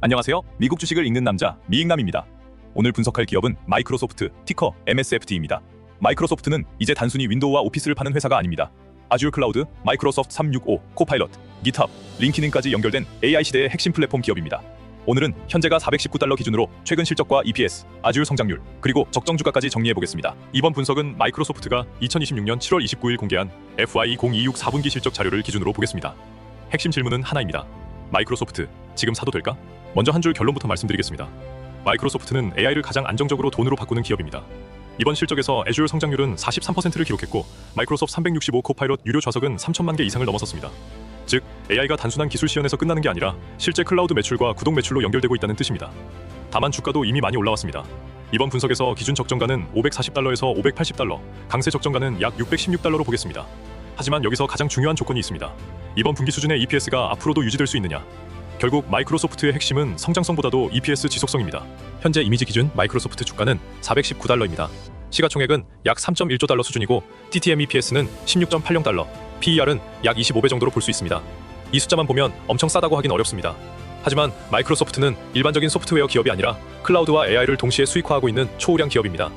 안녕하세요. 미국 주식을 읽는 남자 미익남입니다. 오늘 분석할 기업은 마이크로소프트, 티커 MSFT입니다. 마이크로소프트는 이제 단순히 윈도우와 오피스를 파는 회사가 아닙니다. 아주어 클라우드, 마이크로소프트 365, 코파일럿, 깃헙, 링키는까지 연결된 AI 시대의 핵심 플랫폼 기업입니다. 오늘은 현재가 $419 기준으로 최근 실적과 EPS, 아주어 성장률, 그리고 적정 주가까지 정리해보겠습니다. 이번 분석은 마이크로소프트가 2026년 7월 29일 공개한 FY 2026 4분기 실적 자료를 기준으로 보겠습니다. 핵심 질문은 하나입니다. 마이크로소프트, 지금 사도 될까? 먼저 한 줄 결론부터 말씀드리겠습니다. 마이크로소프트는 AI를 가장 안정적으로 돈으로 바꾸는 기업입니다. 이번 실적에서 애주얼 성장률은 43%를 기록했고 마이크로소프트 365 코파일럿 유료 좌석은 3천만 개 이상을 넘어섰습니다. 즉, AI가 단순한 기술 시연에서 끝나는 게 아니라 실제 클라우드 매출과 구독 매출로 연결되고 있다는 뜻입니다. 다만 주가도 이미 많이 올라왔습니다. 이번 분석에서 기준 적정가는 $540에서 $580, 강세 적정가는 약 $616로 보겠습니다. 하지만 여기서 가장 중요한 조건이 있습니다. 이번 분기 수준의 EPS가 앞으로도 유지될 수 있느냐. 결국 마이크로소프트의 핵심은 성장성보다도 EPS 지속성입니다. 현재 이미지 기준 마이크로소프트 주가는 $419입니다. 시가총액은 약 3.1조 달러 수준이고 TTM EPS는 16.80달러, PER은 약 25배 정도로 볼 수 있습니다. 이 숫자만 보면 엄청 싸다고 하긴 어렵습니다. 하지만 마이크로소프트는 일반적인 소프트웨어 기업이 아니라 클라우드와 AI를 동시에 수익화하고 있는 초우량 기업입니다.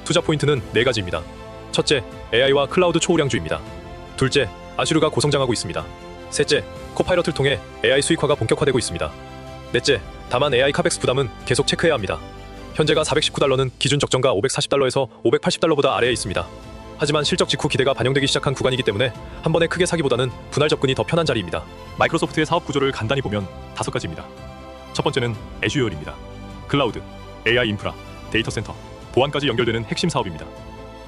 투자 포인트는 4가지입니다. 첫째, AI와 클라우드 초우량주입니다. 둘째, 아주르가 고성장하고 있습니다. 셋째, 코파일럿을 통해 AI 수익화가 본격화되고 있습니다. 넷째, 다만 AI 카펙스 부담은 계속 체크해야 합니다. 현재가 $419는 기준 적정가 $540에서 $580보다 아래에 있습니다. 하지만 실적 직후 기대가 반영되기 시작한 구간이기 때문에 한 번에 크게 사기보다는 분할 접근이 더 편한 자리입니다. 마이크로소프트의 사업 구조를 간단히 보면 5가지입니다. 첫 번째는 애주얼입니다. 클라우드, AI 인프라, 데이터 센터, 보안까지 연결되는 핵심 사업입니다.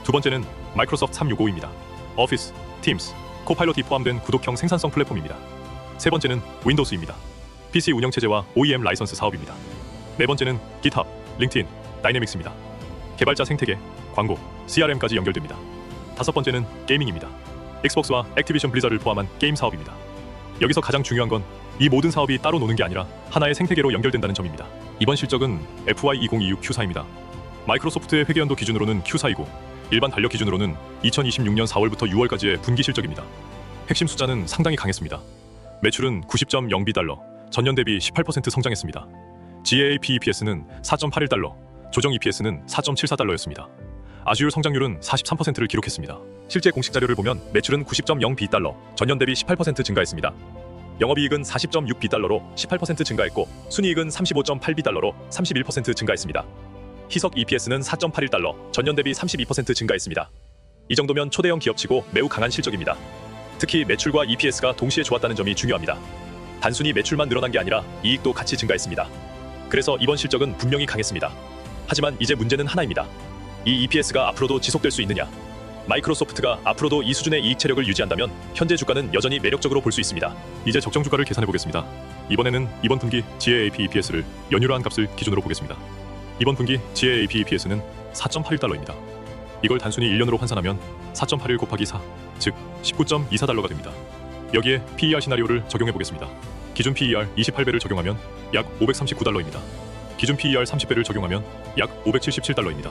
두 번째는 마이크로소프트 365입니다. 오피스, 팀스, 코파일럿이 포함된 구독형 생산성 플랫폼입니다. 세 번째는 윈도우스입니다. PC 운영체제와 OEM 라이선스 사업입니다. 네 번째는 깃헙, 링크드인, 다이내믹스입니다. 개발자 생태계, 광고, CRM까지 연결됩니다. 다섯 번째는 게이밍입니다. 엑스박스와 액티비전 블리자드를 포함한 게임 사업입니다. 여기서 가장 중요한 건 이 모든 사업이 따로 노는 게 아니라 하나의 생태계로 연결된다는 점입니다. 이번 실적은 FY 2026 Q4입니다. 마이크로소프트의 회계연도 기준으로는 Q4이고 일반 달력 기준으로는 2026년 4월부터 6월까지의 분기 실적입니다. 핵심 숫자는 상당히 강했습니다. 매출은 90.0B 달러, 전년 대비 18% 성장했습니다. GAAP EPS는 4.81달러, 조정 EPS는 4.74달러였습니다. 아주얼 성장률은 43%를 기록했습니다. 실제 공식 자료를 보면 매출은 90.0B 달러, 전년 대비 18% 증가했습니다. 영업이익은 40.6B 달러로 18% 증가했고 순이익은 35.8B 달러로 31% 증가했습니다. 희석 EPS는 4.81달러, 전년 대비 32% 증가했습니다. 이 정도면 초대형 기업치고 매우 강한 실적입니다. 특히 매출과 EPS가 동시에 좋았다는 점이 중요합니다. 단순히 매출만 늘어난 게 아니라 이익도 같이 증가했습니다. 그래서 이번 실적은 분명히 강했습니다. 하지만 이제 문제는 하나입니다. 이 EPS가 앞으로도 지속될 수 있느냐. 마이크로소프트가 앞으로도 이 수준의 이익 체력을 유지한다면 현재 주가는 여전히 매력적으로 볼 수 있습니다. 이제 적정 주가를 계산해 보겠습니다. 이번에는 이번 분기 GAAP EPS를 연율화한 값을 기준으로 보겠습니다. 이번 분기 GAAP EPS는 4.81달러입니다. 이걸 단순히 1년으로 환산하면 4.81 곱하기 4, 즉 19.24달러가 됩니다. 여기에 PER 시나리오를 적용해 보겠습니다. 기준 PER 28배를 적용하면 약 539달러입니다. 기준 PER 30배를 적용하면 약 577달러입니다.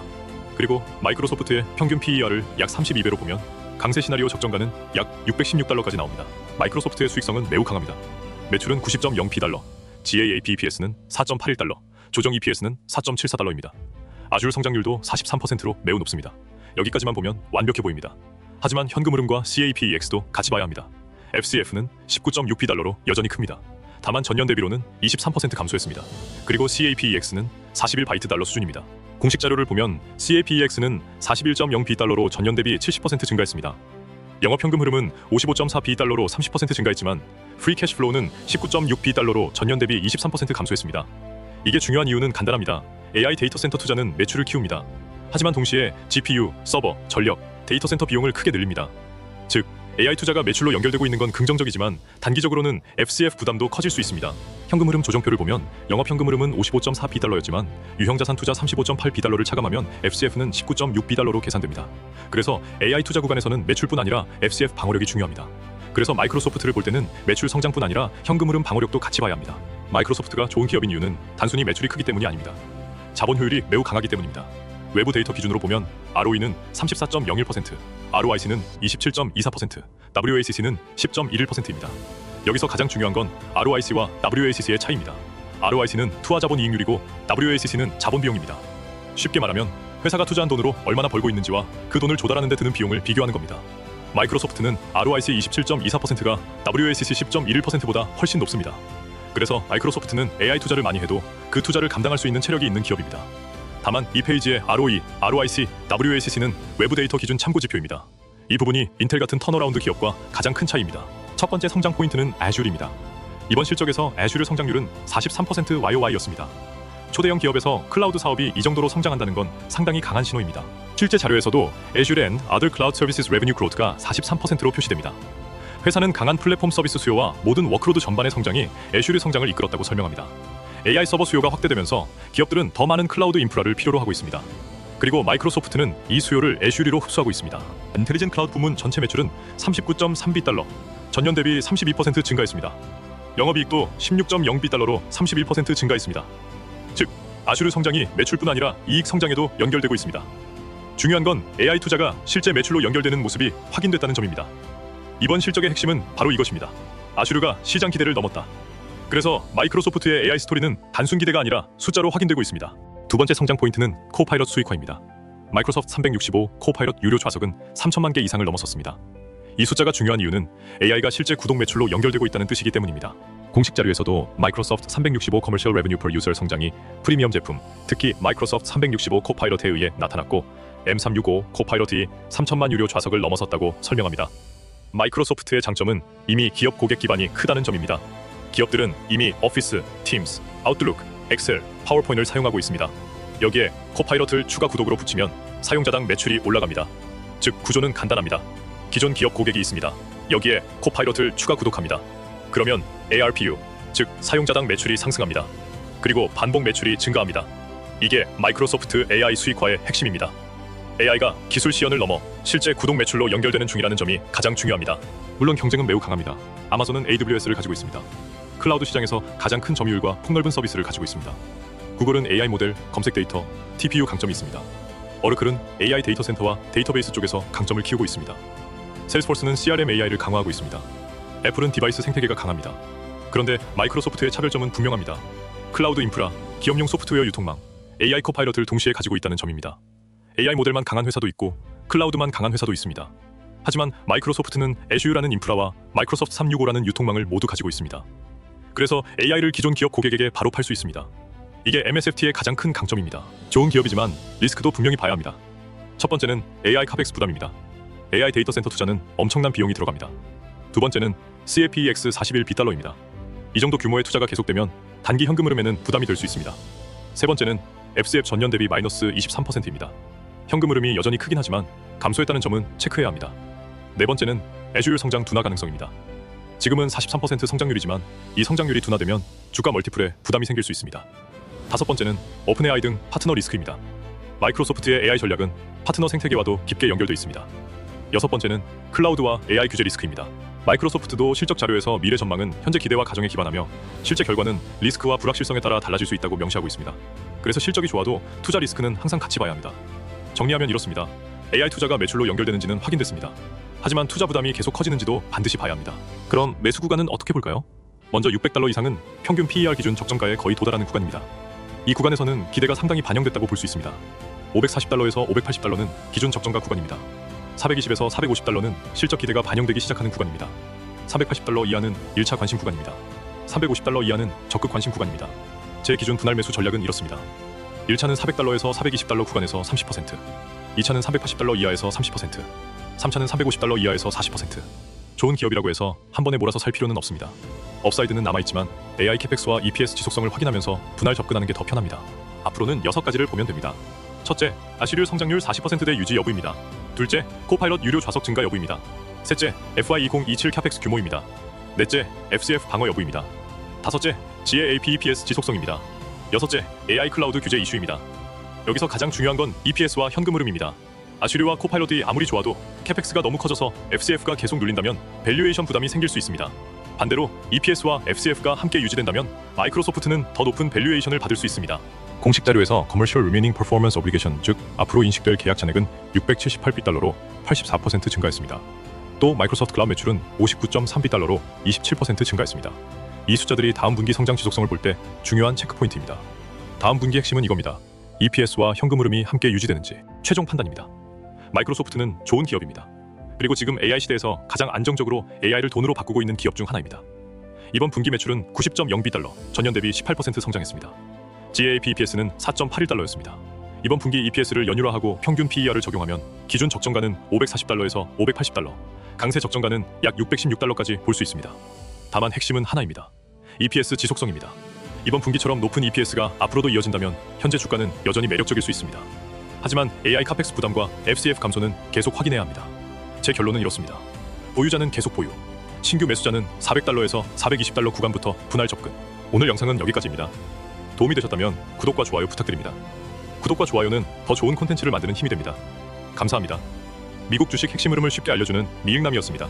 그리고 마이크로소프트의 평균 PER을 약 32배로 보면 강세 시나리오 적정가는 약 616달러까지 나옵니다. 마이크로소프트의 수익성은 매우 강합니다. 매출은 90.0B달러, GAAP EPS는 4.81달러, 조정 EPS는 4.74달러입니다. 아주얼 성장률도 43%로 매우 높습니다. 여기까지만 보면 완벽해 보입니다. 하지만 현금 흐름과 CAPEX도 같이 봐야 합니다. FCF는 19.6B달러로 여전히 큽니다. 다만 전년 대비로는 23% 감소했습니다. 그리고 CAPEX는 41바이트 달러 수준입니다. 공식 자료를 보면 CAPEX는 41.0B달러로 전년 대비 70% 증가했습니다. 영업 현금 흐름은 55.4B달러로 30% 증가했지만 프리 캐시 플로우는 19.6B달러로 전년 대비 23% 감소했습니다. 이게 중요한 이유는 간단합니다. AI 데이터 센터 투자는 매출을 키웁니다. 하지만 동시에 GPU, 서버, 전력, 데이터 센터 비용을 크게 늘립니다. 즉, AI 투자가 매출로 연결되고 있는 건 긍정적이지만 단기적으로는 FCF 부담도 커질 수 있습니다. 현금 흐름 조정표를 보면 영업 현금 흐름은 55.4B달러였지만 유형자산 투자 35.8B달러를 차감하면 FCF는 19.6B달러로 계산됩니다. 그래서 AI 투자 구간에서는 매출뿐 아니라 FCF 방어력이 중요합니다. 그래서 마이크로소프트를 볼 때는 매출 성장뿐 아니라 현금 흐름 방어력도 같이 봐야 합니다. 마이크로소프트가 좋은 기업인 이유는 단순히 매출이 크기 때문이 아닙니다. 자본 효율이 매우 강하기 때문입니다. 외부 데이터 기준으로 보면 ROE는 34.01%, ROIC는 27.24%, WACC는 10.11%입니다. 여기서 가장 중요한 건 ROIC와 WACC의 차이입니다. ROIC는 투하 자본 이익률이고 WACC는 자본 비용입니다. 쉽게 말하면 회사가 투자한 돈으로 얼마나 벌고 있는지와 그 돈을 조달하는 데 드는 비용을 비교하는 겁니다. 마이크로소프트는 ROIC 27.24%가 WACC 10.11%보다 훨씬 높습니다. 그래서 마이크로소프트는 AI 투자를 많이 해도 그 투자를 감당할 수 있는 체력이 있는 기업입니다. 다만 이 페이지의 ROE, ROIC, WACC는 외부 데이터 기준 참고 지표입니다. 이 부분이 인텔 같은 턴어라운드 기업과 가장 큰 차이입니다. 첫 번째 성장 포인트는 애주얼입니다. 이번 실적에서 애주얼 성장률은 43% YOY였습니다. 초대형 기업에서 클라우드 사업이 이 정도로 성장한다는 건 상당히 강한 신호입니다. 실제 자료에서도 Azure and Other Cloud Services Revenue Growth가 43%로 표시됩니다. 회사는 강한 플랫폼 서비스 수요와 모든 워크로드 전반의 성장이 애주얼의 성장을 이끌었다고 설명합니다. AI 서버 수요가 확대되면서 기업들은 더 많은 클라우드 인프라를 필요로 하고 있습니다. 그리고 마이크로소프트는 이 수요를 애주얼로 흡수하고 있습니다. 인텔리전트 클라우드 부문 전체 매출은 39.3비 달러, 전년 대비 32% 증가했습니다. 영업이익도 16.0비 달러로 31% 증가했습니다. 즉, 아주르 성장이 매출뿐 아니라 이익 성장에도 연결되고 있습니다. 중요한 건 AI 투자가 실제 매출로 연결되는 모습이 확인됐다는 점입니다. 이번 실적의 핵심은 바로 이것입니다. 아주르가 시장 기대를 넘었다. 그래서 마이크로소프트의 AI 스토리는 단순 기대가 아니라 숫자로 확인되고 있습니다. 두 번째 성장 포인트는 코파일럿 수익화입니다. 마이크로소프트 365 코파일럿 유료 좌석은 3천만 개 이상을 넘어섰습니다. 이 숫자가 중요한 이유는 AI가 실제 구독 매출로 연결되고 있다는 뜻이기 때문입니다. 공식 자료에서도 마이크로소프트 365 커머셜 레베뉴 퍼 유저 성장이 프리미엄 제품, 특히 마이크로소프트 365 코파일럿에 의해 나타났고 M365 코파일럿이 3천만 유료 좌석을 넘어섰다고 설명합니다. 마이크로소프트의 장점은 이미 기업 고객 기반이 크다는 점입니다. 기업들은 이미 오피스, 팀스, 아웃룩, 엑셀, 파워포인트를 사용하고 있습니다. 여기에 코파일럿을 추가 구독으로 붙이면 사용자당 매출이 올라갑니다. 즉 구조는 간단합니다. 기존 기업 고객이 있습니다. 여기에 코파일럿을 추가 구독합니다. 그러면 ARPU, 즉 사용자당 매출이 상승합니다. 그리고 반복 매출이 증가합니다. 이게 마이크로소프트 AI 수익화의 핵심입니다. AI가 기술 시연을 넘어 실제 구독 매출로 연결되는 중이라는 점이 가장 중요합니다. 물론 경쟁은 매우 강합니다. 아마존은 AWS를 가지고 있습니다. 클라우드 시장에서 가장 큰 점유율과 폭넓은 서비스를 가지고 있습니다. 구글은 AI 모델, 검색 데이터, TPU 강점이 있습니다. 어르클은 AI 데이터 센터와 데이터베이스 쪽에서 강점을 키우고 있습니다. 셀스포스는 CRM AI를 강화하고 있습니다. 애플은 디바이스 생태계가 강합니다. 그런데 마이크로소프트의 차별점은 분명합니다. 클라우드 인프라, 기업용 소프트웨어 유통망, AI 코파일럿을 동시에 가지고 있다는 점입니다. AI 모델만 강한 회사도 있고 클라우드만 강한 회사도 있습니다. 하지만 마이크로소프트는 애주어라는 인프라와 마이크로소프트 365라는 유통망을 모두 가지고 있습니다. 그래서 AI를 기존 기업 고객에게 바로 팔 수 있습니다. 이게 MSFT의 가장 큰 강점입니다. 좋은 기업이지만 리스크도 분명히 봐야 합니다. 첫 번째는 AI 카펙스 부담입니다. AI 데이터 센터 투자는 엄청난 비용이 들어갑니다. 두 번째는 CAPEX 41비달러입니다. 이 정도 규모의 투자가 계속되면 단기 현금 흐름에는 부담이 될 수 있습니다. 세 번째는 FCF 전년 대비 마이너스 23%입니다. 현금 흐름이 여전히 크긴 하지만 감소했다는 점은 체크해야 합니다. 네 번째는 애주얼 성장 둔화 가능성입니다. 지금은 43% 성장률이지만 이 성장률이 둔화되면 주가 멀티플에 부담이 생길 수 있습니다. 다섯 번째는 오픈 AI 등 파트너 리스크입니다. 마이크로소프트의 AI 전략은 파트너 생태계와도 깊게 연결되어 있습니다. 여섯 번째는 클라우드와 AI 규제 리스크입니다. 마이크로소프트도 실적 자료에서 미래 전망은 현재 기대와 가정에 기반하며 실제 결과는 리스크와 불확실성에 따라 달라질 수 있다고 명시하고 있습니다. 그래서 실적이 좋아도 투자 리스크는 항상 같이 봐야 합니다. 정리하면 이렇습니다. AI 투자가 매출로 연결되는지는 확인됐습니다. 하지만 투자 부담이 계속 커지는지도 반드시 봐야 합니다. 그럼 매수 구간은 어떻게 볼까요? 먼저 $600 이상은 평균 PER 기준 적정가에 거의 도달하는 구간입니다. 이 구간에서는 기대가 상당히 반영됐다고 볼 수 있습니다. $540에서 $580는 기준 적정가 구간입니다. 420에서 $450는 실적 기대가 반영되기 시작하는 구간입니다. $380 이하는 1차 관심 구간입니다. $350 이하는 적극 관심 구간입니다. 제 기준 분할 매수 전략은 이렇습니다. 1차는 $400에서 $420 구간에서 30%, 2차는 $380 이하에서 30%, 3차는 $350 이하에서 40%. 좋은 기업이라고 해서 한 번에 몰아서 살 필요는 없습니다. 업사이드는 남아있지만 AI 캐펙스와 EPS 지속성을 확인하면서 분할 접근하는 게 더 편합니다. 앞으로는 6가지를 보면 됩니다. 첫째, 아시류 성장률 40%대 유지 여부입니다. 둘째, 코파일럿 유료 좌석 증가 여부입니다. 셋째, FY2027 캐펙스 규모입니다. 넷째, FCF 방어 여부입니다. 다섯째, GAAP EPS 지속성입니다. 여섯째, AI 클라우드 규제 이슈입니다. 여기서 가장 중요한 건 EPS와 현금 흐름입니다. 아슈류와 코파일럿이 아무리 좋아도 캐펙스가 너무 커져서 FCF가 계속 눌린다면 밸류에이션 부담이 생길 수 있습니다. 반대로 EPS와 FCF가 함께 유지된다면 마이크로소프트는 더 높은 밸류에이션을 받을 수 있습니다. 공식 자료에서 Commercial Remaining Performance Obligation, 즉 앞으로 인식될 계약 잔액은 $678달러로 84% 증가했습니다. 또 마이크로소프트 클라우드 매출은 $59.3달러로 27% 증가했습니다. 이 숫자들이 다음 분기 성장 지속성을 볼 때 중요한 체크포인트입니다. 다음 분기 핵심은 이겁니다. EPS와 현금 흐름이 함께 유지되는지 최종 판단입니다. 마이크로소프트는 좋은 기업입니다. 그리고 지금 AI 시대에서 가장 안정적으로 AI를 돈으로 바꾸고 있는 기업 중 하나입니다. 이번 분기 매출은 90.0B 달러, 전년 대비 18% 성장했습니다. GAAP EPS는 4.81달러였습니다. 이번 분기 EPS를 연율화하고 평균 PER을 적용하면 기준 적정가는 540달러에서 580달러, 강세 적정가는 약 616달러까지 볼 수 있습니다. 다만 핵심은 하나입니다. EPS 지속성입니다. 이번 분기처럼 높은 EPS가 앞으로도 이어진다면 현재 주가는 여전히 매력적일 수 있습니다. 하지만 AI 카펙스 부담과 FCF 감소는 계속 확인해야 합니다. 제 결론은 이렇습니다. 보유자는 계속 보유, 신규 매수자는 400달러에서 420달러 구간부터 분할 접근. 오늘 영상은 여기까지입니다. 도움이 되셨다면 구독과 좋아요 부탁드립니다. 구독과 좋아요는 더 좋은 콘텐츠를 만드는 힘이 됩니다. 감사합니다. 미국 주식 핵심 흐름을 쉽게 알려주는 미익남이었습니다.